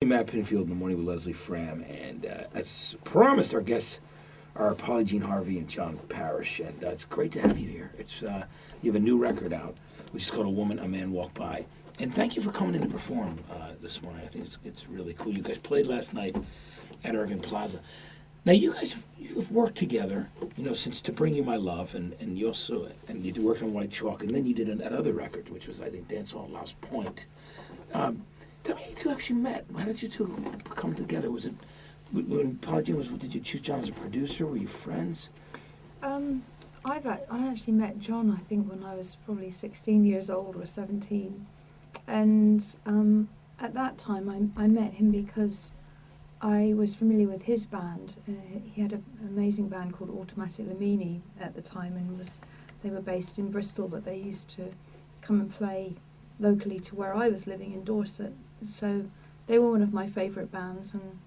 Matt Pinfield in the morning with Leslie Fram, and as promised, our guests are Polly Jean Harvey and John Parish, and it's great to have you here. It's you have a new record out, which is called "A Woman, a Man Walked By," and thank you for coming in to perform this morning. I think it's really cool. You guys played last night at Irving Plaza. Now you've worked together, since "To Bring You My Love," and you also you worked on White Chalk, and then you did another record, which was I think Dance Hall Lost Point. Tell me how you two actually met. How did you two come together? Was it when Polly Jean did you choose John as a producer? Were you friends? I actually met John, I think, when I was probably 16 years old or 17. And at that time I met him because I was familiar with his band. He had an amazing band called Automatic Lamini at the time, and they were based in Bristol, but they used to come and play locally to where I was living in Dorset. So they were one of my favourite bands, and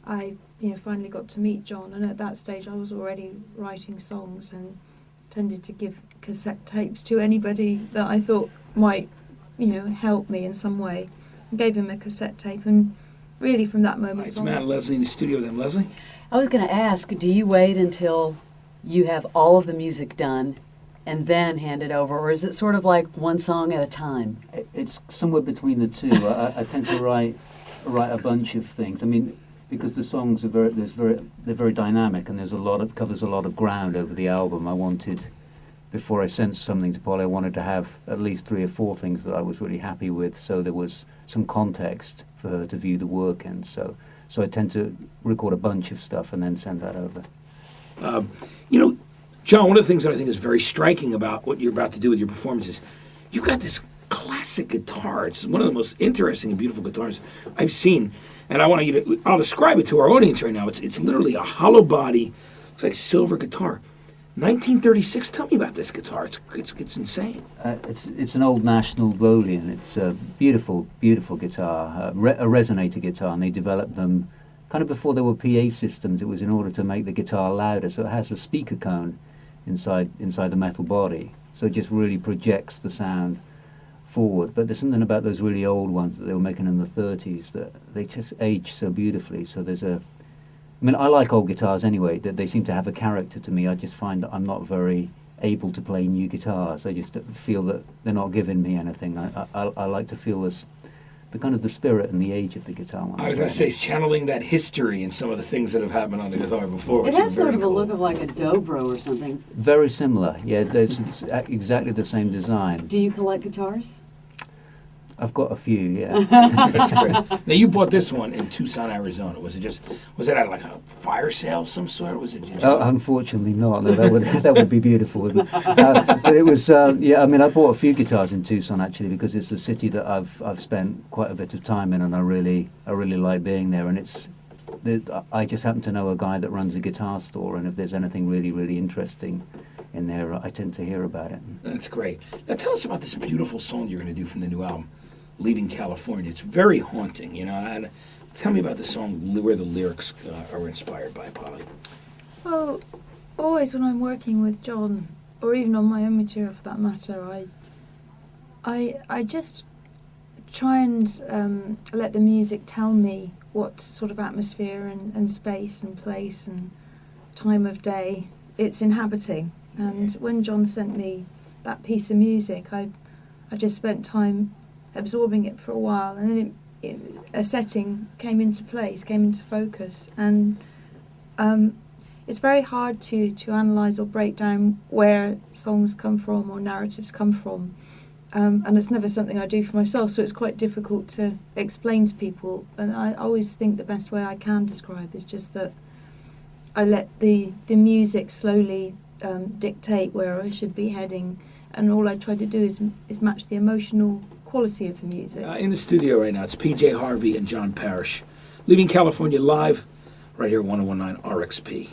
I finally got to meet John, and at that stage I was already writing songs and tended to give cassette tapes to anybody that I thought might help me in some way. I gave him a cassette tape, and really from that moment It's on... Matt and Leslie in the studio with them. Leslie? I was going to ask, do you wait until you have all of the music done and then hand it over, or is it sort of like one song at a time? It's somewhere between the two. I tend to write a bunch of things. I mean, because the songs are very dynamic, and covers a lot of ground over the album. I wanted, before I sent something to Polly, I wanted to have at least 3 or 4 things that I was really happy with, so there was some context for her to view the work in. So I tend to record a bunch of stuff and then send that over. John, one of the things that I think is very striking about what you're about to do with your performance is you've got this classic guitar. It's one of the most interesting and beautiful guitars I've seen. And I'll describe it to our audience right now. It's literally a hollow body, it's like silver guitar. 1936, tell me about this guitar. It's insane. It's an old National Bolian. It's a beautiful, beautiful guitar, a resonator guitar, and they developed them kind of before there were PA systems. It was in order to make the guitar louder, so it has a speaker cone inside the metal body, so it just really projects the sound forward. But there's something about those really old ones that they were making in the 30s that they just age so beautifully. So I like old guitars anyway, that they seem to have a character to me. I just find that I'm not very able to play new guitars. I just feel that they're not giving me anything. I like to feel the kind of the spirit and the age of the guitar. I was going to say, it's channeling that history and some of the things that have happened on the guitar before. It has sort of a look of like a dobro or something. Very similar, yeah. It's exactly the same design. Do you collect guitars? I've got a few, yeah. That's great. Now, you bought this one in Tucson, Arizona. Was it at like a fire sale of some sort? Or was it just... Unfortunately not. No, that would be beautiful. But it was, I bought a few guitars in Tucson actually, because it's a city that I've spent quite a bit of time in, and I really like being there. And I just happen to know a guy that runs a guitar store, and if there's anything really, really interesting in there, I tend to hear about it. That's great. Now tell us about this beautiful song you're going to do from the new album, Leaving California. It's very haunting, and tell me about the song, where the lyrics are inspired by, Polly. Well, always when I'm working with John, or even on my own material for that matter, I just try and let the music tell me what sort of atmosphere and space and place and time of day it's inhabiting. And when John sent me that piece of music, I just spent time absorbing it for a while, and then a setting came into place, came into focus. And it's very hard to analyse or break down where songs come from or narratives come from. And it's never something I do for myself, so it's quite difficult to explain to people. And I always think the best way I can describe is just that I let the music slowly dictate where I should be heading, and all I try to do is match the emotional quality of the music. In the studio right now, it's PJ Harvey and John Parish. Leaving California live, right here at 1019 RXP.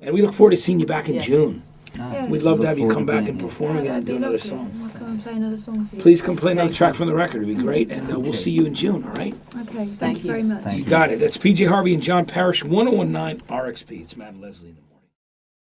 And we look forward to seeing you back in Yes. June. Yes. We'd love to have you Look come forward back to and being here. perform again and do That'd be another lovely. song. I'll come and play another song for you. Please come play another Thank track from the record. It'd be great. And we'll Okay. see you in June, all right? Okay, Thank thank you you. very much. Thank You got it. That's PJ Harvey and John Parish, 1019 RXP. It's Matt and Leslie.